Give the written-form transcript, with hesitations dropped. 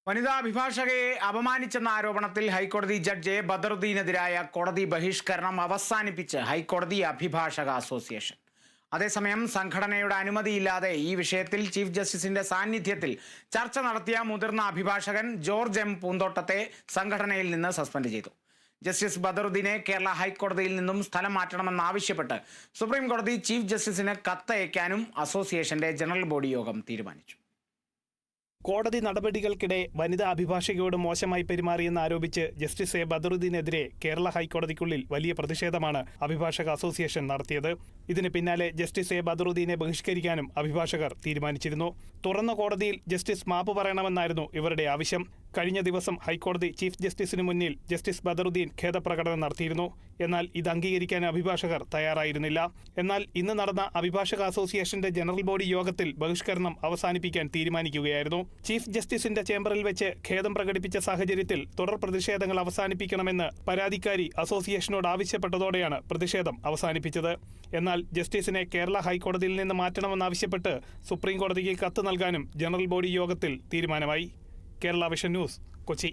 വനിതാ അഭിഭാഷകയെ അപമാനിച്ചെന്ന ആരോപണത്തിൽ ഹൈക്കോടതി ജഡ്ജ് ബദറുദ്ദീനെതിരായ കോടതി ബഹിഷ്കരണം അവസാനിപ്പിച്ച് ഹൈക്കോടതി അഭിഭാഷക അസോസിയേഷൻ. അതേസമയം സംഘടനയുടെ അനുമതിയില്ലാതെ ഈ വിഷയത്തിൽ ചീഫ് ജസ്റ്റിസിന്റെ സാന്നിധ്യത്തിൽ ചർച്ച നടത്തിയ മുതിർന്ന അഭിഭാഷകൻ ജോർജ് എം പൂന്തോട്ടത്തെ സംഘടനയിൽ നിന്ന് സസ്പെൻഡ് ചെയ്തു. ജസ്റ്റിസ് ബദറുദ്ദീനെ കേരള ഹൈക്കോടതിയിൽ നിന്നും സ്ഥലം മാറ്റണമെന്നാവശ്യപ്പെട്ട് സുപ്രീം കോടതി ചീഫ് ജസ്റ്റിസിന് കത്തയക്കാനും അസോസിയേഷന്റെ ജനറൽ ബോഡി യോഗം തീരുമാനിച്ചു. കോടതി നടപടികൾക്കിടെ വനിതാ അഭിഭാഷകയോട് മോശമായി പെരുമാറിയെന്ന് ആരോപിച്ച് ജസ്റ്റിസ് എ ബദറുദ്ദീനെതിരെ കേരള ഹൈക്കോടതിക്കുള്ളിൽ വലിയ പ്രതിഷേധമാണ് അഭിഭാഷക അസോസിയേഷൻ നടത്തിയത്. ഇതിന് പിന്നാലെ ജസ്റ്റിസ് എ ബദറുദ്ദീനെ ബഹിഷ്കരിക്കാനും അഭിഭാഷകർ തീരുമാനിച്ചിരുന്നു. തുറന്ന കോടതിയിൽ ജസ്റ്റിസ് മാപ്പ് പറയണമെന്നായിരുന്നു ഇവരുടെ ആവശ്യം. കഴിഞ്ഞ ദിവസം ഹൈക്കോടതി ചീഫ് ജസ്റ്റിസിന് മുന്നിൽ ജസ്റ്റിസ് ബദറുദ്ദീൻ ഖേദപ്രകടനം നടത്തിയിരുന്നു. എന്നാൽ ഇത് അംഗീകരിക്കാൻ അഭിഭാഷകർ തയ്യാറായിരുന്നില്ല. എന്നാൽ ഇന്ന് നടന്ന അഭിഭാഷക അസോസിയേഷന്റെ ജനറൽ ബോഡി യോഗത്തിൽ ബഹിഷ്കരണം അവസാനിപ്പിക്കാൻ തീരുമാനിക്കുകയായിരുന്നു. ചീഫ് ജസ്റ്റിസിന്റെ ചേംബറിൽ വെച്ച് ഖേദം പ്രകടിപ്പിച്ച സാഹചര്യത്തിൽ തുടർ പ്രതിഷേധങ്ങൾ അവസാനിപ്പിക്കണമെന്ന് പരാതിക്കാരി അസോസിയേഷനോട് ആവശ്യപ്പെട്ടതോടെയാണ് പ്രതിഷേധം അവസാനിപ്പിച്ചത്. എന്നാൽ ജസ്റ്റിസിനെ കേരള ഹൈക്കോടതിയിൽ നിന്ന് മാറ്റണമെന്നാവശ്യപ്പെട്ട് സുപ്രീം കോടതിക്ക് കത്ത് നൽകാനും ജനറൽ ബോഡി യോഗത്തിൽ തീരുമാനമായി. Kerala vision news, Kochi.